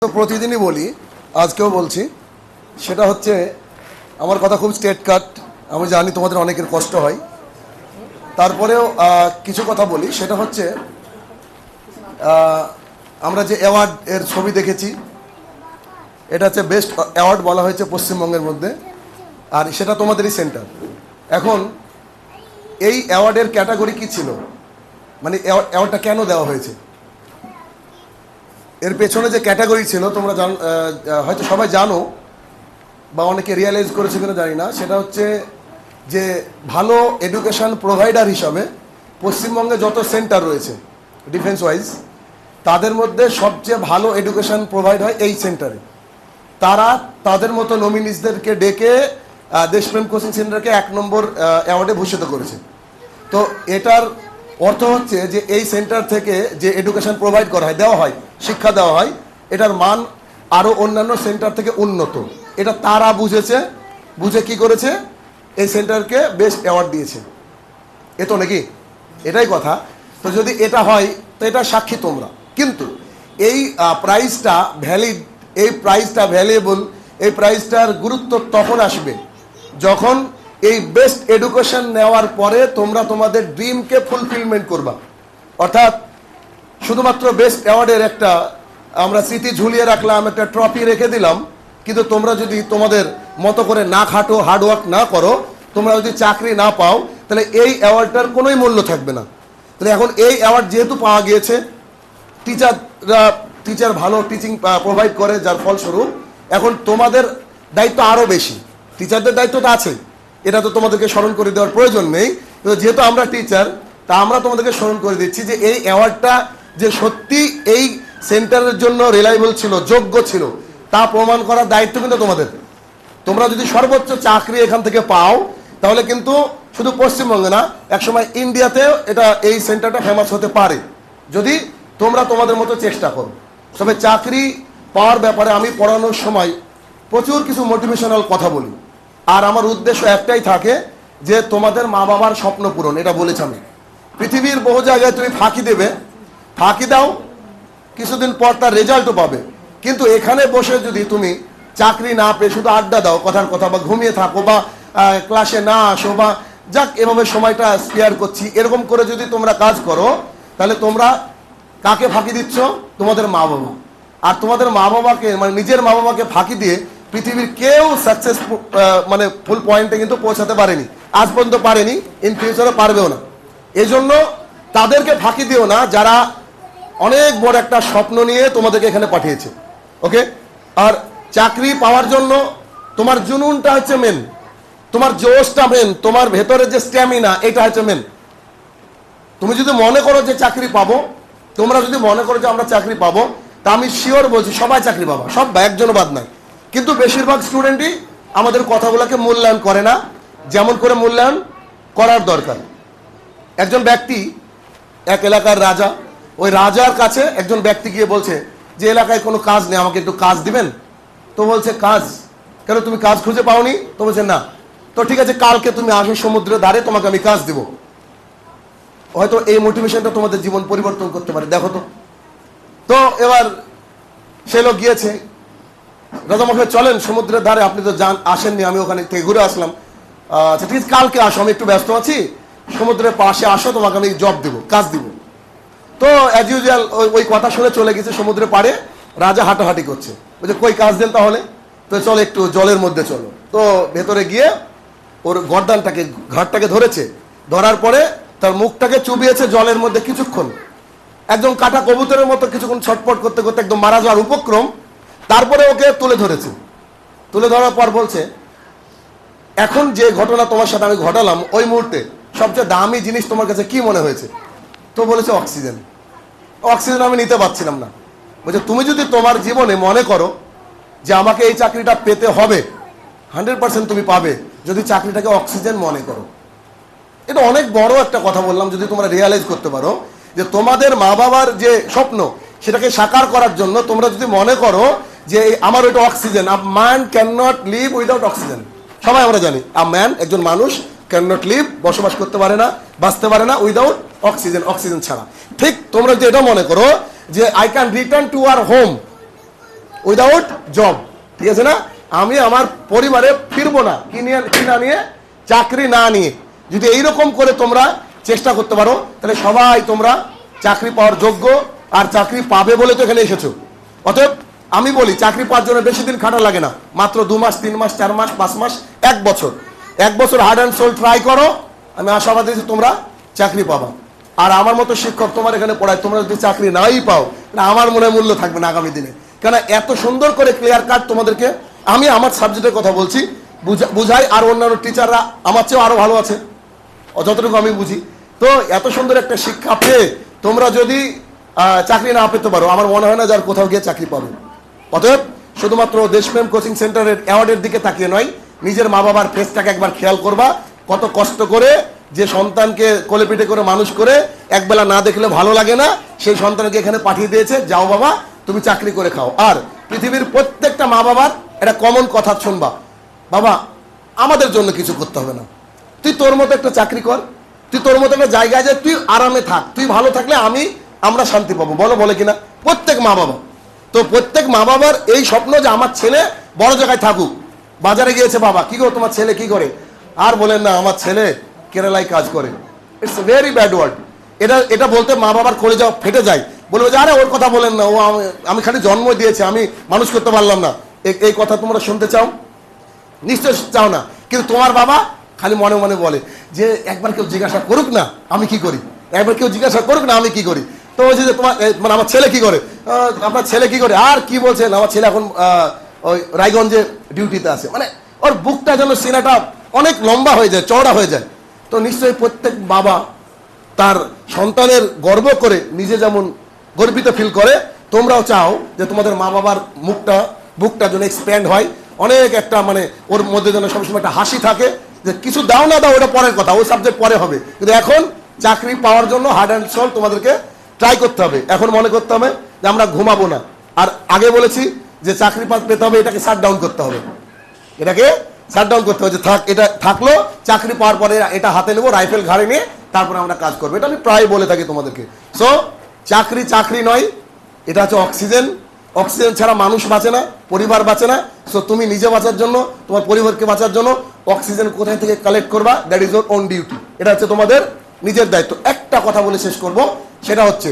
তো প্রতিদিনই বলি, আজকেও বলছি, সেটা হচ্ছে আমার কথা খুব স্ট্রেট কাট। আমি জানি তোমাদের অনেকের কষ্ট হয়, তারপরেও কিছু কথা বলি। সেটা হচ্ছে আমরা যে অ্যাওয়ার্ড এর ছবি দেখেছি, এটা হচ্ছে বেস্ট অ্যাওয়ার্ড বলা হয়েছে পশ্চিমবঙ্গের মধ্যে, আর সেটা তোমাদেরই সেন্টার। এখন এই অ্যাওয়ার্ডের ক্যাটাগরি কি ছিল, মানে অ্যাওয়ার্ডটা কেন দেওয়া হয়েছে, এর পেছনে যে ক্যাটাগরি ছিল তোমরা হয়তো সবাই জানো বা অনেকে রিয়েলাইজ করেছে কিনা জানি না। সেটা হচ্ছে যে ভালো এডুকেশন প্রোভাইডার হিসাবে পশ্চিমবঙ্গে যত সেন্টার রয়েছে ডিফেন্স ওয়াইজ, তাদের মধ্যে সবচেয়ে ভালো এডুকেশন প্রোভাইড হয় এই সেন্টারে। তারা তাদের মতো নমিনিসদেরকে ডেকে দেশপ্রেম কোচিং সেন্টারকে 1 নম্বর অ্যাওয়ার্ডে ভূষিত করেছে। তো এটার অর্থ হচ্ছে যে এই সেন্টার থেকে যে এডুকেশন প্রোভাইড করা হয়, দেওয়া হয়, শিক্ষা দেওয়া হয়, এটার মান আরও অন্যান্য সেন্টার থেকে উন্নত। এটা তারা বুঝেছে, বুঝে কি করেছে, এই সেন্টারকে বেস্ট অ্যাওয়ার্ড দিয়েছে। এ তো নাকি এটাই কথা। তো যদি এটা হয় তো এটা সাক্ষী তোমরা। কিন্তু এই প্রাইজটা ভ্যালিড, এই প্রাইজটা ভ্যালুয়েবল, এই প্রাইজটার গুরুত্ব তখন আসবে যখন এই বেস্ট এডুকেশন নেওয়ার পরে তোমরা তোমাদের ড্রিমকে ফুলফিলমেন্ট করবা। অর্থাৎ শুধুমাত্র বেস্ট অ্যাওয়ার্ডের একটা আমরা স্মৃতি ঝুলিয়ে রাখলাম, একটা ট্রফি রেখে দিলাম, কিন্তু তোমরা যদি তোমাদের মতো করে না খাটো, হার্ডওয়ার্ক না করো, তোমরা যদি চাকরি না পাও, তাহলে এই অ্যাওয়ার্ডটার কোনোই মূল্য থাকবে না। তাহলে এখন এই অ্যাওয়ার্ড যেহেতু পাওয়া গিয়েছে, টিচার ভালো টিচিং প্রোভাইড করে, যার ফলস্বরূপ এখন তোমাদের দায়িত্ব আরও বেশি। টিচারদের দায়িত্ব তো আছে, এটা তো তোমাদেরকে স্মরণ করে দেওয়ার প্রয়োজন নেই। তো যেহেতু আমরা টিচার, তা আমরা তোমাদেরকে স্মরণ করে দিচ্ছি যে এই অ্যাওয়ার্ডটা যে সত্যি এই সেন্টারের জন্য রিলায়েবল ছিল, যোগ্য ছিল, তা প্রমাণ করার দায়িত্ব কিন্তু তোমাদের। তোমরা যদি সর্বোচ্চ চাকরি এখান থেকে পাও, তাহলে কিন্তু শুধু পশ্চিমবঙ্গে না, একসময় ইন্ডিয়াতেও এই সেন্টারটা ফেমাস হতে পারে, যদি তোমরা তোমাদের মতো চেষ্টা করো। তবে চাকরি পাওয়ার ব্যাপারে আমি পড়ানোর সময় প্রচুর কিছু মোটিভেশনাল কথা বলি, আর আমার উদ্দেশ্য একটাই থাকে যে তোমাদের মা বাবার স্বপ্ন পূরণ। এটা বলেছি আমি। পৃথিবীর বহু জায়গায় তুমি ফাঁকি দেবে, ফাঁকি দাও, কিছুদিন পর তার রেজাল্টও পাবে। কিন্তু এখানে বসে যদি তুমি চাকরি না পেয়ে শুধু আড্ডা দাও, কথার কথা, বা ঘুমিয়ে থাকো, বা ক্লাসে না আসো, বা যাক এভাবে সময়টা স্পেয়ার করছি, এরকম করে যদি তোমরা কাজ করো, তাহলে তোমরা কাকে ফাঁকি দিচ্ছ? তোমাদের মা বাবা। আর তোমাদের মা বাবাকে, মানে নিজের মা বাবাকে ফাঁকি দিয়ে পৃথিবীর কেউ সাকসেস মানে ফুল পয়েন্টে কিন্তু পৌঁছাতে পারেনি, আজ পর্যন্ত পারেনি, ইন ফিউচারে পারবেও না। এই জন্য তাদেরকে ফাঁকি দিও না যারা অনেক বড় একটা স্বপ্ন নিয়ে তোমাদেরকে এখানে পাঠিয়েছে। ওকে? আর চাকরি পাওয়ার জন্য তোমার জুনুনটা হচ্ছে মেন, তোমার জোশটা মেন, তোমার ভেতরের যে স্ট্যামিনা, এটা হচ্ছে মেন। তুমি যদি মনে করো যে চাকরি পাবো, তোমরা যদি মনে করো যে আমরা চাকরি পাবো, তা আমি শিওর বলছি সবাই চাকরি পাবো, সব একজনও বাদ নাই। কিন্তু বেশিরভাগ স্টুডেন্টই আমাদের কথাগুলোকে মূল্যায়ন করে না যেমন করে মূল্যায়ন করার দরকার। একজন ব্যক্তি, এক এলাকার রাজা, ওই রাজার কাছে একজন ব্যক্তি গিয়ে বলছে যে এলাকায় কোনো কাজ নেই, আমাকে একটু কাজ দিবেন। তো বলছে কাজ কেন, তুমি কাজ খুঁজে পাওনি? তো বলছে না। তো ঠিক আছে, কালকে তুমি আসো সমুদ্রের ধারে, তোমাকে আমি কাজ দিব। হয়তো এই মোটিভেশনটা তোমাদের জীবন পরিবর্তন করতে পারে, দেখো তো। তো এবার সে লোক গিয়েছে, রাজামশাই চলেন সমুদ্রের ধারে, আপনি তো আসেননি, আমি ওখানে থেকে ঘুরে আসলাম। আচ্ছা ঠিক আছে, কালকে আসো, আমি একটু ব্যস্ত আছি, সমুদ্রের পাশে আসো, তোমাকে আমি জব দিব, কাজ দিব। তো অ্যাজ ইউজুয়াল ওই কথা শুনে চলে গেছে সমুদ্রের পাড়ে। রাজা হাঁটাহাঁটি করছে, বলছে কই কাজ দেন তাহলে? তো চলো একটু জলের মধ্যে চলো। তো ভেতরে গিয়ে ওর গর্দানটাকে, ঘাটটাকে ধরেছে, ধরার পরে তার মুখটাকে চুবিয়েছে জলের মধ্যে কিছুক্ষণ, একদম কাটা কবুতরের মতো কিছুক্ষণ ছটপট করতে করতে একদম মারা যাওয়ার উপক্রম। তারপরে ওকে তুলে ধরেছে, তুলে ধরার পর বলছে এখন যে ঘটনা তোমার সাথে আমি ঘটালাম, ওই মুহূর্তে সবচেয়ে দামি জিনিস তোমার কাছে কি মনে হয়েছে? তো বলেছে অক্সিজেন। অক্সিজেন আমি নিতে পারছিলাম না। বলছে তুমি যদি তোমার জীবনে মনে করো যে আমাকে এই চাকরিটা পেতে হবে, 100% তুমি পাবে যদি চাকরিটাকে অক্সিজেন মনে করো। এটা অনেক বড় একটা কথা বললাম। যদি তোমরা রিয়ালাইজ করতে পারো যে তোমাদের মা বাবার যে স্বপ্ন, সেটাকে সাকার করার জন্য তোমরা যদি মনে করো যে আমার ওইটা oxygen, a man can not live without oxygen. সবাই আমরা জানি আ ম্যান, একজন মানুষ ক্যান নট লিভ, বসবাস করতে পারে না, বাঁচতে পারে না উইদাউট অক্সিজেন, অক্সিজেন ছাড়া। ঠিক তোমরা যদি এটা মনে করো যে I can return to our home without job, ঠিক আছে না? আমি আমার পরিবারে ফিরবো না কি না নিয়ে, চাকরি না নিয়ে। যদি এইরকম করে তোমরা চেষ্টা করতে পারো তাহলে সবাই তোমরা চাকরি পাওয়ার যোগ্য, আর চাকরি পাবে বলে তো এখানে এসেছো। অতএব আমি বলি চাকরি পাওয়ার জন্য বেশি দিন খাটা লাগে না, মাত্র 2 মাস 3 মাস 4 মাস 5 মাস 1 বছর, 1 বছর হার্ড অ্যান্ড সোল ট্রাই করো। আমি আশাবাদী যে তোমরা চাকরি পাবা। আর আমার মতো শিক্ষক তোমার এখানে পড়ায়, তোমরা যদি চাকরি নাই পাও আমার মনে মূল্য থাকবে না আগামী দিনে। কেন এত সুন্দর করে ক্লিয়ার কাট তোমাদেরকে আমি আমার সাবজেক্টের কথা বলছি বুঝাই, আর অন্যান্য টিচাররা আমার চেয়েও আরো ভালো আছে যতটুকু আমি বুঝি। তো এত সুন্দর একটা শিক্ষা পেয়ে তোমরা যদি চাকরি না পেতে পারো, আমার মনে হয় না যার কোথাও গিয়ে চাকরি পাবে। অতএব শুধুমাত্র দেশপ্রেম কোচিং সেন্টারের অ্যাওয়ার্ডের দিকে তাকিয়ে নয়, নিজের মা বাবার ফেসটাকে একবার খেয়াল করবা, কত কষ্ট করে যে সন্তানকে কোলে পিঠে করে মানুষ করে একবেলা না দেখলে ভালো লাগে না, সেই সন্তানকে এখানে পাঠিয়ে দিয়েছে, যাও বাবা তুমি চাকরি করে খাও। আর পৃথিবীর প্রত্যেকটা মা বাবার একটা কমন কথা শুনবা, বাবা আমাদের জন্য কিছু করতে হবে না, তুই তোর মতো একটা চাকরি কর, তুই তোর মতো একটা জায়গায় যে তুই আরামে থাক, তুই ভালো থাকলে আমরা শান্তি পাবো। বলে কিনা প্রত্যেক মা বাবা? তো প্রত্যেক মা বাবার এই স্বপ্ন যে আমার ছেলে বড় জায়গায় থাকুক। বাজারে গিয়েছে, বাবা কি গো তোমার ছেলে কি করে? আর বলেন না আমার ছেলে কেরালায় কাজ করে। It's very bad word. এটা বলতে মা বাবার কলিজা ফেটে যায়, বলবে যে আরে ওর কথা বলেন না, ও আমি খালি জন্ম দিয়েছে, আমি মানুষ করতে পারলাম না। এই কথা তোমরা শুনতে চাও? নিশ্চয় চাও না। কিন্তু তোমার বাবা খালি মনে মনে বলে যে একবার কেউ জিজ্ঞাসা করুক না আমি কি করি, একবার কেউ জিজ্ঞাসা করুক না আমি কি করি। তো বলছি যে তোমার মানে আমার ছেলে কি করে, আপনার ছেলে কি করে, আর কি বলছেন, আমার ছেলে এখন ওই রায়গঞ্জে ডিউটিতে আছে। মানে ওর বুকটা যেন সিনাটা অনেক লম্বা হয়ে যায়, চওড়া হয়ে যায়। তো নিশ্চয়ই প্রত্যেক বাবা তার সন্তানের গর্ব করে নিজে যেমন গর্বিত ফিল করে, তোমরাও চাও যে তোমাদের মা বাবার বুকটা যেন এক্সপ্যান্ড হয়, অনেক একটা মানে ওর মধ্যে যেন সবসময় একটা হাসি থাকে, যে কিছু দাও না দাও ওটা পরের কথা, ওই সাবজেক্ট পরে হবে, কিন্তু এখন চাকরি পাওয়ার জন্য হার্ড অ্যান্ড সোল তোমাদেরকে ট্রাই করতে হবে। এখন মনে করতে হবে যে আমরা ঘুমাবো না। আর আগে বলেছি যে চাকরি পেতে হবে, এটাকে শাট ডাউন করতে হবে, এটাকে শাট ডাউন করতে হবে, যে থাক এটা থাকলো, চাকরি পাওয়ার পরে এটা হাতে নেবো, রাইফেল ঘাড়ে নিয়ে তারপরে আমরা কাজ করবো। এটা আমি প্রায় বলে থাকি তোমাদেরকে। সো চাকরি নয়, এটা হচ্ছে অক্সিজেন। অক্সিজেন ছাড়া মানুষ বাঁচে না, পরিবার বাঁচে না। সো তুমি নিজে বাঁচার জন্য, তোমার পরিবারকে বাঁচার জন্য অক্সিজেন কোথায় থেকে কালেক্ট করবা, that is your own duty. এটা হচ্ছে তোমাদের নিজের দায়িত্ব। একটা কথা বলে শেষ করব, সেটা হচ্ছে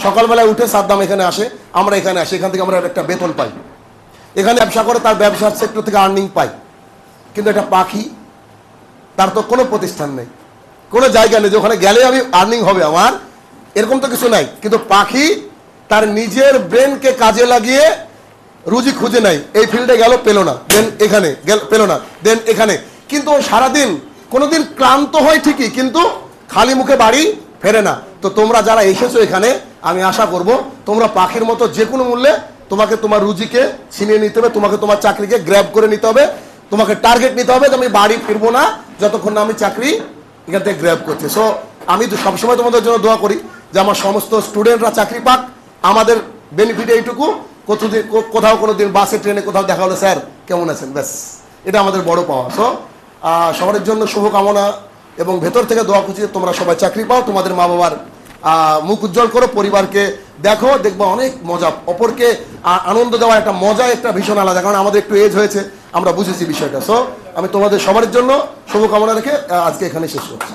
সকালবেলায় উঠে সাদ্দাম এখানে আসে, আমরা এখানে আসি, এখান থেকে আমরা একটা বেতন পাই, এখানে ব্যবসা করে তার ব্যবসার সেক্টর থেকে আর্নিং পাই। কিন্তু এটা পাখি, তার তো কোনো প্রতিষ্ঠান নেই, কোনো জায়গা নেই যে ওখানে গেলে আমি আর্নিং হবে আমার, এরকম তো কিছু নাই। কিন্তু পাখি তার নিজের ব্রেনকে কাজে লাগিয়ে রুজি খুঁজে নেয়, এই ফিল্ডে গেল পেল না, দেন এখানে পেল না, দেন এখানে। কিন্তু সারাদিন কোনোদিন ক্লান্ত হয় ঠিকই, কিন্তু খালি মুখে বাড়ি ফেরে না। তো তোমরা যারা এসেছো এখানে, আমি আশা করব তোমরা পাখির মতো যে কোনো মূল্যে তোমাকে তোমার রুজিকে ছিনিয়ে নিতে হবে, তোমাকে তোমার চাকরিকে গ্র্যাব করে নিতে হবে, তোমাকে টার্গেট নিতে হবে যে আমি বাড়ি ফিরবো না যতক্ষণ না আমি চাকরি এখান থেকে গ্র্যাব করছি। সো আমি তো সবসময় তোমাদের জন্য দোয়া করি যে আমার সমস্ত স্টুডেন্টরা চাকরি পাক। আমাদের বেনিফিট এইটুকু, কোথাও কোনো দিন বাসে ট্রেনে কোথাও দেখা হলো, স্যার কেমন আছেন, ব্যাস, এটা আমাদের বড় পাওয়া। সো সবার জন্য শুভকামনা এবং ভেতর থেকে দোয়া করছি তোমরা সবাই চাকরি পাও, তোমাদের মা বাবার মুখ উজ্জ্বল করো, পরিবারকে দেখবো অনেক মজা, অপরকে আনন্দ দেওয়ার একটা মজা একটা ভীষণ আলাদা। কারণ আমাদের একটু এজ হয়েছে, আমরা বুঝেছি বিষয়টা। সো আমি তোমাদের সবার জন্য শুভকামনা রেখে আজকে এখানে শেষ করছি।